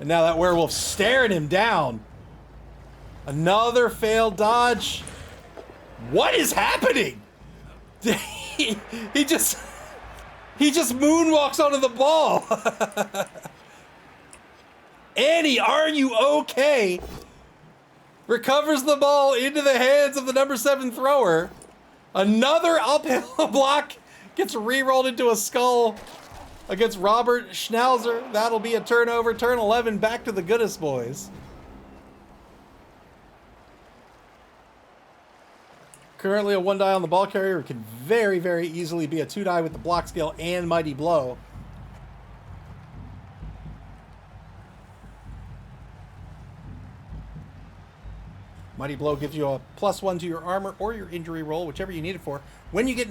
And now that werewolf's staring him down. Another failed dodge. What is happening? He just moonwalks onto the ball. Annie, are you okay? Recovers the ball into the hands of the number 7 thrower. Another uphill block gets re-rolled into a skull against Robert Schnauzer. That'll be a turnover. Turn 11 back to the Goodest boys. Currently a 1 die on the ball carrier. It can very, very easily be a 2 die with the block skill and Mighty Blow. Mighty Blow gives you a +1 to your armor or your injury roll, whichever you need it for. When you get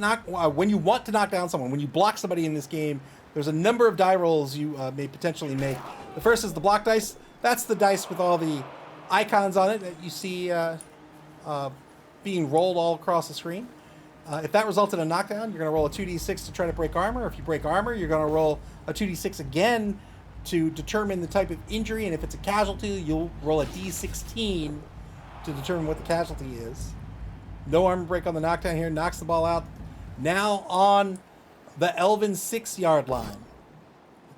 when you want to knock down someone, when you block somebody in this game, there's a number of die rolls you may potentially make. The first is the block dice. That's the dice with all the icons on it that you see being rolled all across the screen. If that results in a knockdown, you're going to roll a 2d6 to try to break armor. If you break armor, you're going to roll a 2d6 again to determine the type of injury. And if it's a casualty, you'll roll a d16 to determine what the casualty is. No armor break on the knockdown here. Knocks the ball out. Now on the Elven 6-yard line.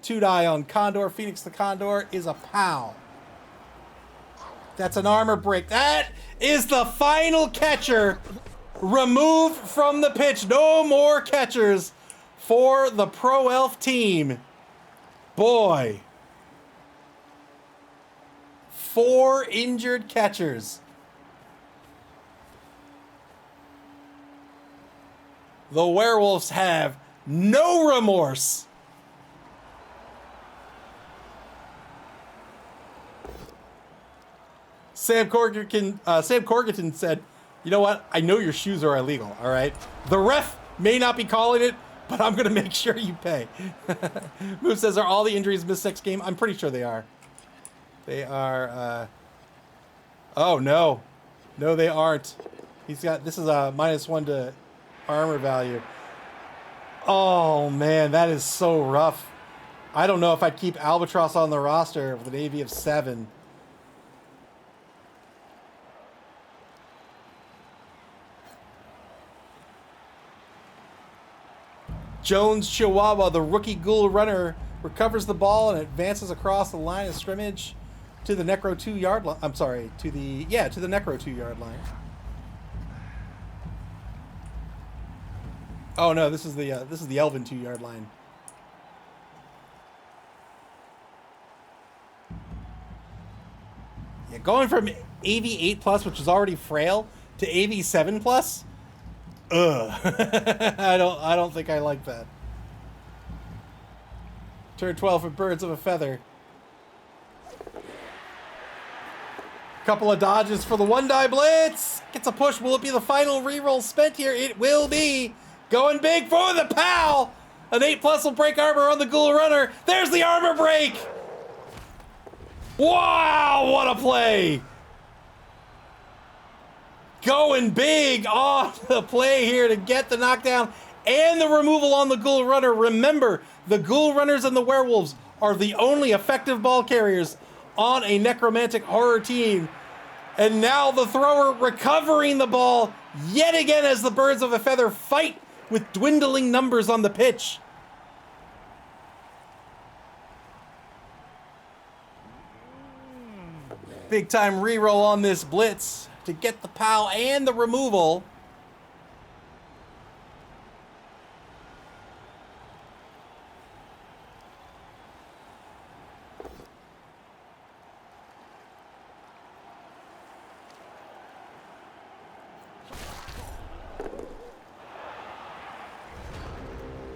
2 die on Condor. Phoenix the Condor is a POW. That's an armor break. That is the final catcher removed from the pitch. No more catchers for the Pro Elf team. Boy. 4 injured catchers. The werewolves have no remorse. Sam Corrigan said, "You know what? I know your shoes are illegal, all right? The ref may not be calling it, but I'm going to make sure you pay." Move says, "Are all the injuries missed next game?" I'm pretty sure they are. They are, oh, no. No, they aren't. He's got, this is a -1 to armor value. Oh, man, that is so rough. I don't know if I'd keep Albatross on the roster with an AV of 7. Jones Chihuahua, the rookie ghoul runner, recovers the ball and advances across the line of scrimmage to the Necro 2-yard line. I'm sorry, to the Necro 2-yard line. Oh no, this is the Elven 2-yard line. Yeah, going from AV 8+, which is already frail, to AV 7+. Ugh. I don't think I like that. Turn 12 for Birds of a Feather. Couple of dodges for the 1-die blitz. Gets a push. Will it be the final reroll spent here? It will be. Going big for the PAL. An 8+ will break armor on the ghoul runner. There's the armor break. Wow, what a play! Going big on the play here to get the knockdown and the removal on the Ghoul Runner. Remember, the Ghoul Runners and the Werewolves are the only effective ball carriers on a necromantic horror team. And now the thrower recovering the ball yet again as the Birds of a Feather fight with dwindling numbers on the pitch. Big time reroll on this blitz to get the POW and the removal.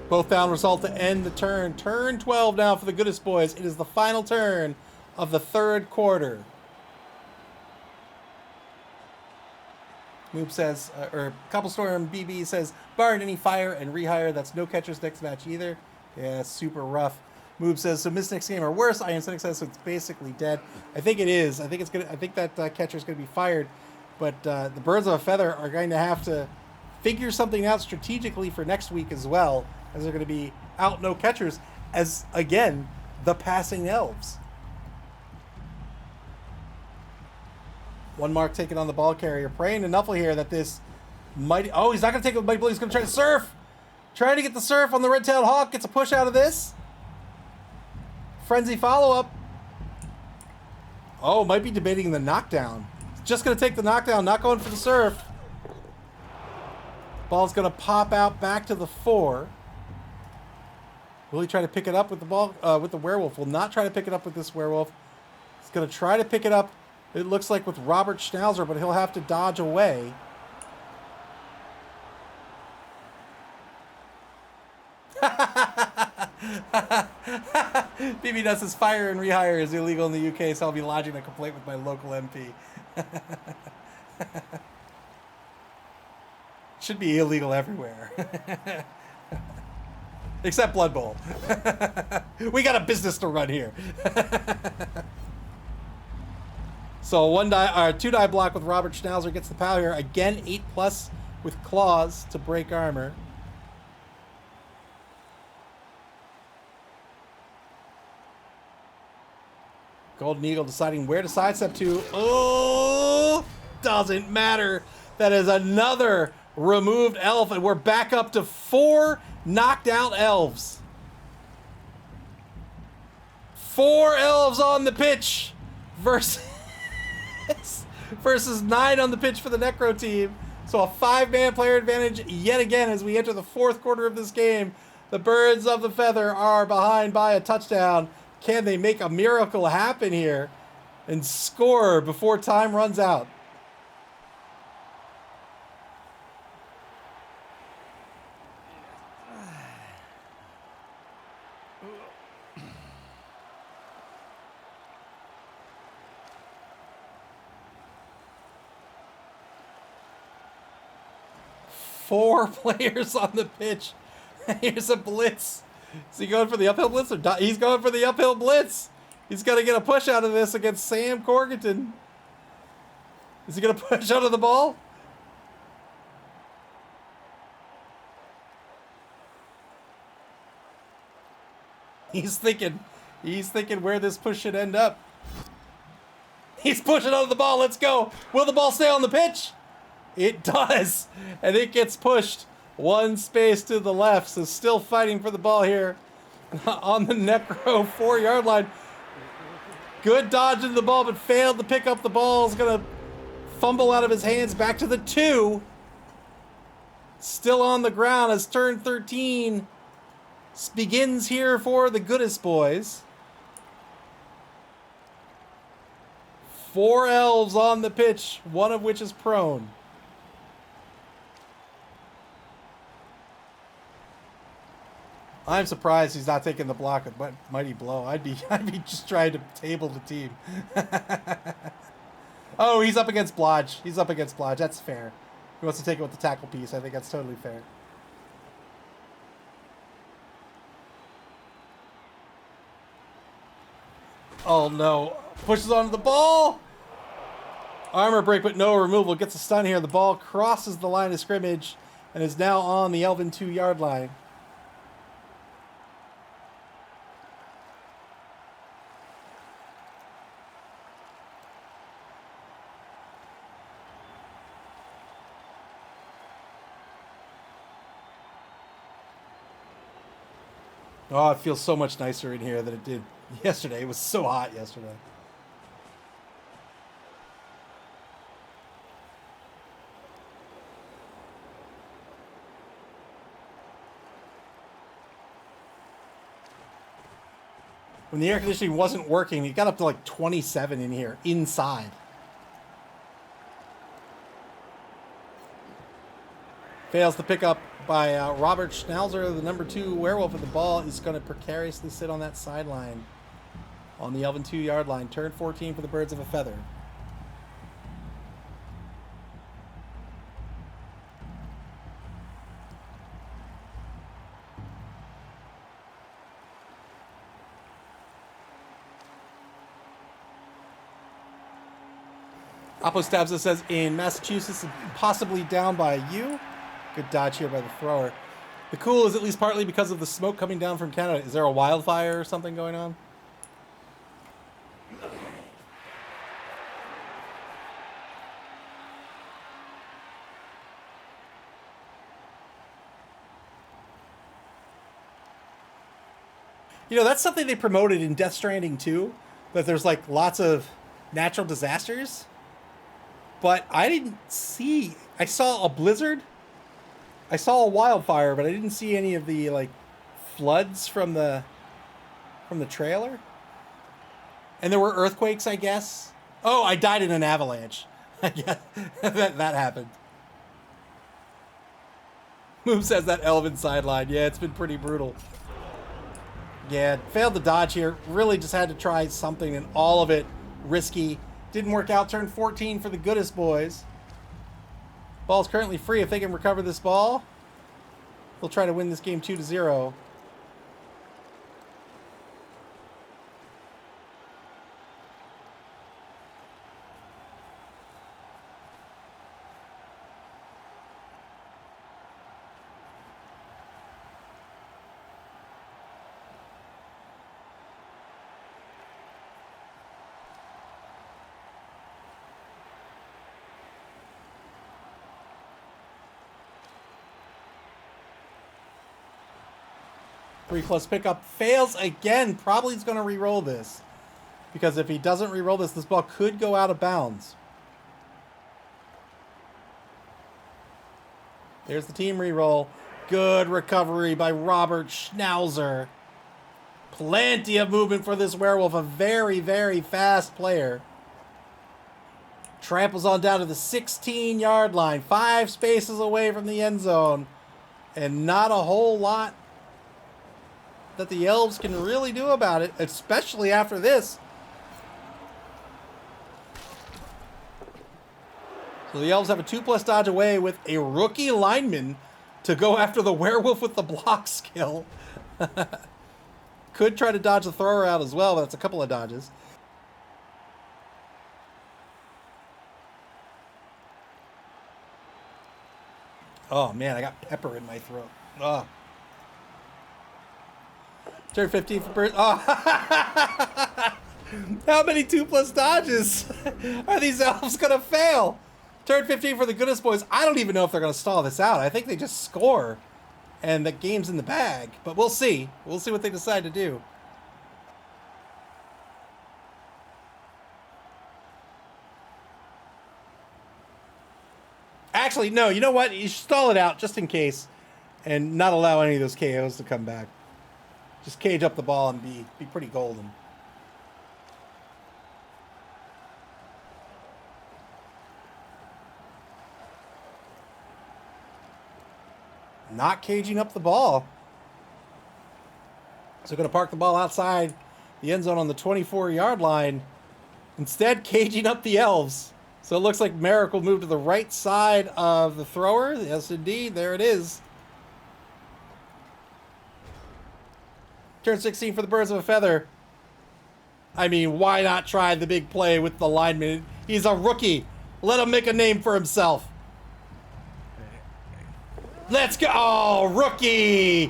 Both down result to end the turn. Turn 12 now for the Goodest boys. It is the final turn of the third quarter. Moob says, or Cobblestorm BB says, barring any fire and rehire, that's no catchers next match either. Yeah, super rough. Moob says, so miss next game or worse. Iron Cynic says, so it's basically dead. I think it is. I think it's gonna. I think that catcher's gonna be fired. But the Birds of a Feather are going to have to figure something out strategically for next week as well, as they're going to be out no catchers as, again, the passing elves. One mark taken on the ball carrier. Praying to Nuffle here that this mighty... Oh, he's not going to take it with Mighty Blow. He's going to try to surf. Trying to get the surf on the Red-Tailed Hawk. Gets a push out of this. Frenzy follow-up. Oh, might be debating the knockdown. Just going to take the knockdown. Not going for the surf. Ball's going to pop out back to the 4. Will he try to pick it up with the ball, with the werewolf? Will not try to pick it up with this werewolf. He's going to try to pick it up, it looks like, with Robert Schnauzer, but he'll have to dodge away. BB Nuts says fire and rehire is illegal in the UK, so I'll be lodging a complaint with my local MP. Should be illegal everywhere. Except Blood Bowl. We got a business to run here. So one die, 2 die block with Robert Schnauzer gets the POW here. Again, 8+ with claws to break armor. Golden Eagle deciding where to sidestep to. Oh, doesn't matter. That is another removed elf, and we're back up to 4 knocked out elves. 4 elves on the pitch versus 9 on the pitch for the Necro team. So a 5-man player advantage yet again as we enter the 4th quarter of this game. The Birds of the Feather are behind by a touchdown. Can they make a miracle happen here and score before time runs out? Four players on the pitch. Here's a blitz. Is he going for the uphill blitz? Or he's going for the uphill blitz. He's going to get a push out of this against Sam Corrigan. Is he going to push out of the ball? He's thinking where this push should end up. He's pushing out of the ball. Let's go. Will the ball stay on the pitch? It does. And it gets pushed 1 space to the left. So still fighting for the ball here on the Necro 4-yard line. Good dodge into the ball, but failed to pick up the ball. Is going to fumble out of his hands back to the 2. Still on the ground as turn 13 begins here for the Goodest boys. 4 elves on the pitch, one of which is prone. I'm surprised he's not taking the block with Mighty Blow. I'd be just trying to table the team. Oh, he's up against Blodge. He's up against Blodge. That's fair. He wants to take it with the tackle piece. I think that's totally fair. Oh no. Pushes onto the ball. Armor break, but no removal. Gets a stun here. The ball crosses the line of scrimmage and is now on the Elven 2-yard line. Oh, it feels so much nicer in here than it did yesterday. It was so hot yesterday. When the air conditioning wasn't working, it got up to like 27 in here, inside. Fails to pick up by Robert Schnauzer, the number 2 werewolf, and the ball is going to precariously sit on that sideline on the Elven 2-yard line. Turn 14 for the Birds of a Feather. Apostabza says, in Massachusetts, possibly down by you. Good dodge here by the thrower. The cool is at least partly because of the smoke coming down from Canada. Is there a wildfire or something going on? You know, that's something they promoted in Death Stranding too, that there's like lots of natural disasters. But I didn't see... I saw a blizzard. I saw a wildfire, but I didn't see any of the like floods from the trailer. And there were earthquakes, I guess. Oh, I died in an avalanche. I guess that happened. Moom says that Elven sideline. Yeah, it's been pretty brutal. Yeah, failed to dodge here. Really just had to try something, and all of it risky. Didn't work out. Turn 14 for the Goodest boys. Ball's currently free. If they can recover this ball, they'll try to win this game 2-0. Three-plus pickup fails again. Probably is going to re-roll this. Because if he doesn't re-roll this, this ball could go out of bounds. There's the team re-roll. Good recovery by Robert Schnauzer. Plenty of movement for this werewolf. A very, very fast player. Tramples on down to the 16-yard line. 5 spaces away from the end zone. And not a whole lot that the Elves can really do about it, especially after this. So the Elves have a 2+ dodge away with a rookie lineman to go after the werewolf with the block skill. Could try to dodge the thrower out as well, but that's a couple of dodges. Oh man, I got pepper in my throat. Oh. Turn 15 for Birds. Oh. How many 2+ dodges are these Elves going to fail? Turn 15 for the Goodest boys. I don't even know if they're going to stall this out. I think they just score and the game's in the bag. But we'll see. We'll see what they decide to do. Actually, no. You know what? You should stall it out just in case and not allow any of those KOs to come back. Just cage up the ball and be pretty golden. Not caging up the ball. So going to park the ball outside the end zone on the 24-yard line. Instead, caging up the Elves. So it looks like Merrick will move to the right side of the thrower. Yes, indeed. There it is. Turn 16 for the Birds of a Feather. I mean, why not try the big play with the lineman? He's a rookie. Let him make a name for himself. Let's go. Oh, rookie.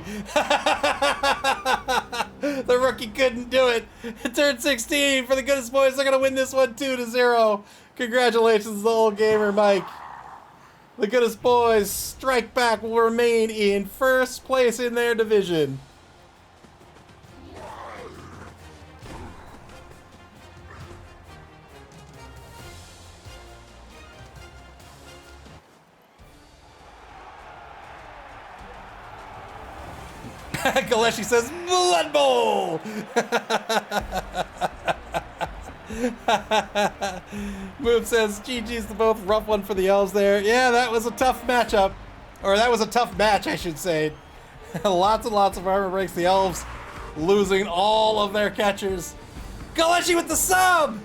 The rookie couldn't do it. Turn 16 for the Goodest boys. They're going to win this one 2-0. Congratulations, the old gamer Mike. The Goodest boys strike back will remain in first place in their division. Galeshi says, Blood Bowl! Move says, GG's to both. Rough one for the Elves there. Yeah, that was a tough matchup. Or that was a tough match, I should say. Lots and lots of armor breaks. The Elves losing all of their catchers. Galeshi with the sub!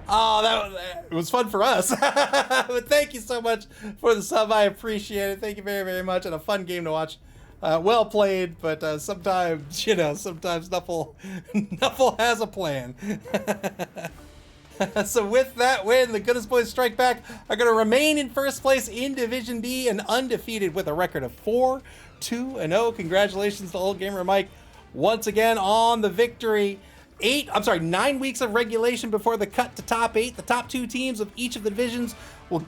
Oh, it was fun for us. But thank you so much for the sub. I appreciate it. Thank you very, very much. And a fun game to watch. Well played, but sometimes, you know, sometimes Nuffle has a plan. So with that win, the Goodest boys strike back are going to remain in first place in Division B and undefeated with a record of 4-2-0. Congratulations to old gamer Mike once again on the victory. 9 weeks of regulation before the cut to top 8. The top 2 teams of each of the divisions will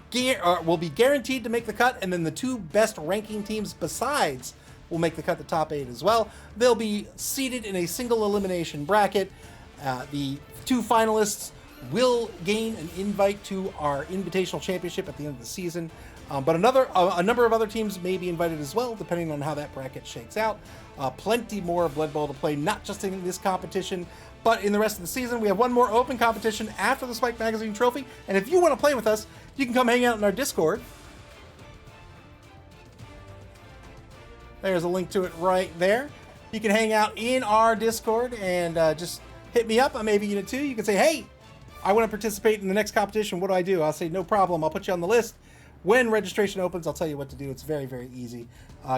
be guaranteed to make the cut, and then the 2 best ranking teams besides will make the cut to top 8 as well. They'll be seated in a single elimination bracket. The 2 finalists will gain an invite to our Invitational Championship at the end of the season. But a number of other teams may be invited as well, depending on how that bracket shakes out. Plenty more Blood Bowl to play, not just in this competition, but in the rest of the season. We have one more open competition after the Spike Magazine Trophy, and if you want to play with us, you can come hang out in our Discord. There's a link to it right there. You can hang out in our Discord and just hit me up. I'm AV 2. You can say, hey, I want to participate in the next competition. What do? I'll say, no problem. I'll put you on the list. When registration opens, I'll tell you what to do. It's very, very easy.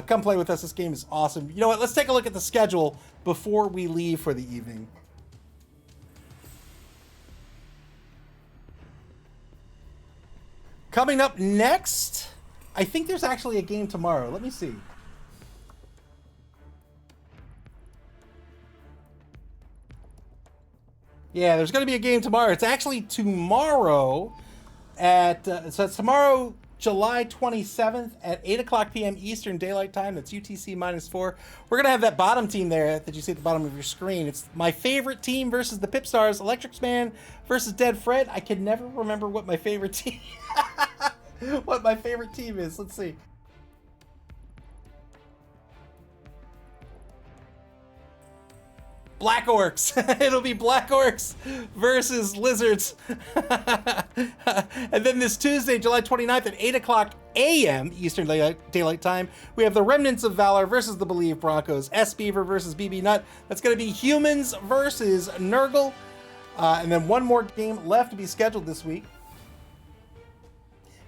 Come play with us. This game is awesome. You know what? Let's take a look at the schedule before we leave for the evening. Coming up next, I think there's actually a game tomorrow. Let me see. Yeah, there's going to be a game tomorrow. It's actually tomorrow at, so it's tomorrow, July 27th at 8 o'clock p.m. Eastern Daylight Time. That's UTC -4. We're going to have that bottom team there that you see at the bottom of your screen. It's my favorite team versus the Pipstars, Electrics Man versus Dead Fred. I can never remember what my favorite team what my favorite team is. Let's see. Black Orcs. It'll be Black Orcs versus Lizards. And then this Tuesday, July 29th at 8 o'clock a.m. Eastern Daylight Time, we have the Remnants of Valor versus the Believe Broncos. S Beaver versus BB Nut. That's going to be Humans versus Nurgle. And then one more game left to be scheduled this week.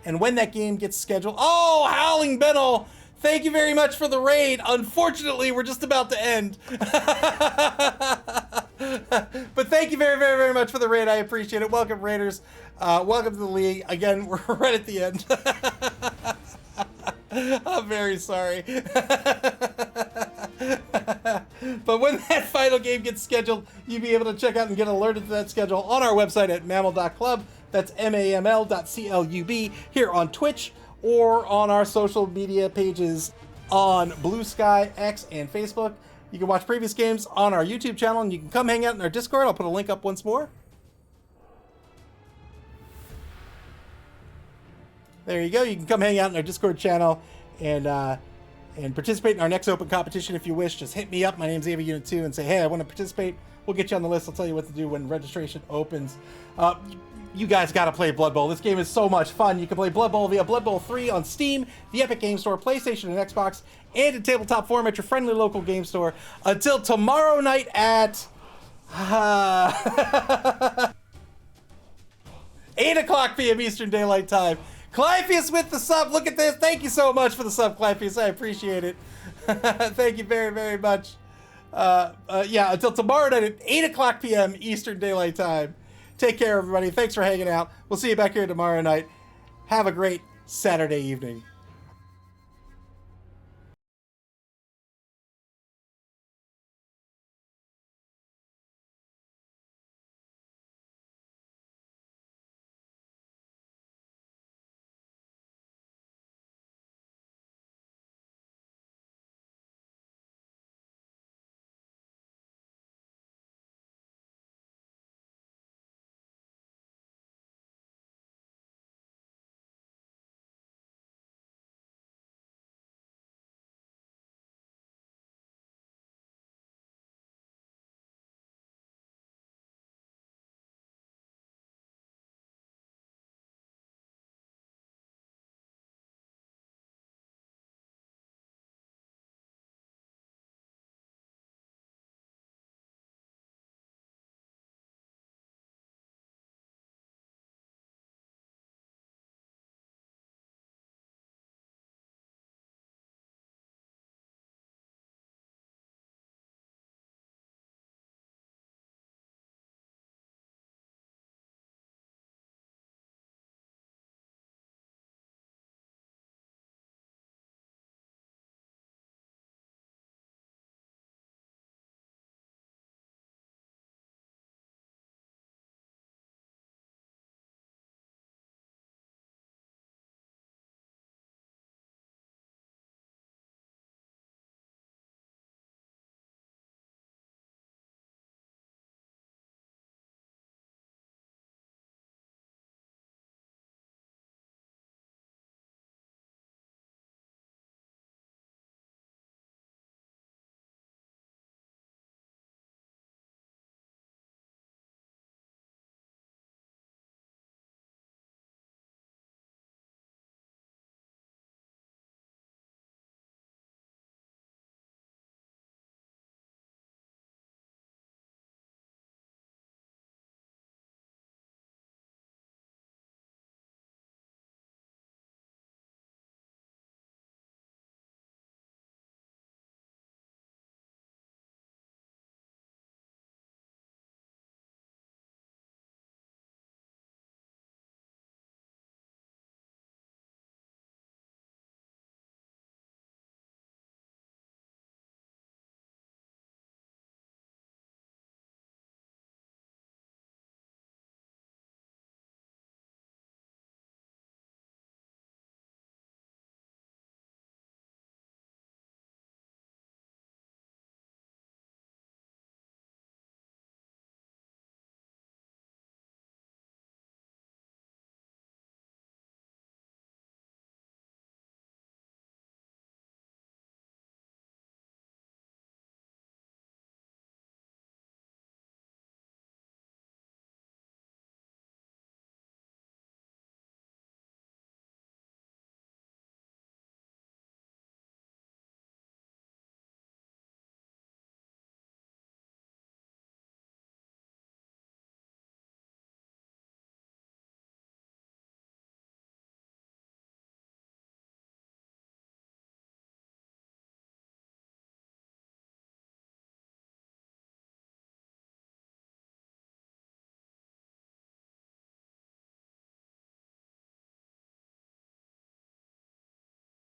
And when that game gets scheduled... Oh, Howling Benel! Thank you very much for the raid. Unfortunately, we're just about to end. But thank you very, very, very much for the raid. I appreciate it. Welcome, Raiders. Welcome to the league. Again, we're right at the end. I'm very sorry. But when that final game gets scheduled, you'll be able to check out and get alerted to that schedule on our website at maml.club. That's MAML.CLUB here on Twitch, or on our social media pages on Blue Sky, X, and Facebook. You can watch previous games on our YouTube channel, and you can come hang out in our Discord. I'll put a link up once more. There you go. You can come hang out in our Discord channel and participate in our next open competition if you wish. Just hit me up. My name's Ava Unit 2 and say, hey, I want to participate. We'll get you on the list. I'll tell you what to do when registration opens. You guys got to play Blood Bowl. This game is so much fun. You can play Blood Bowl via Blood Bowl 3 on Steam, the Epic Game Store, PlayStation, and Xbox, and in tabletop form at your friendly local game store until tomorrow night at 8 o'clock p.m. Eastern Daylight Time. Clypheus with the sub. Look at this. Thank you so much for the sub, Clypheus. I appreciate it. Thank you very, very much. Yeah, until tomorrow night at 8 o'clock p.m. Eastern Daylight Time. Take care, everybody. Thanks for hanging out. We'll see you back here tomorrow night. Have a great Saturday evening.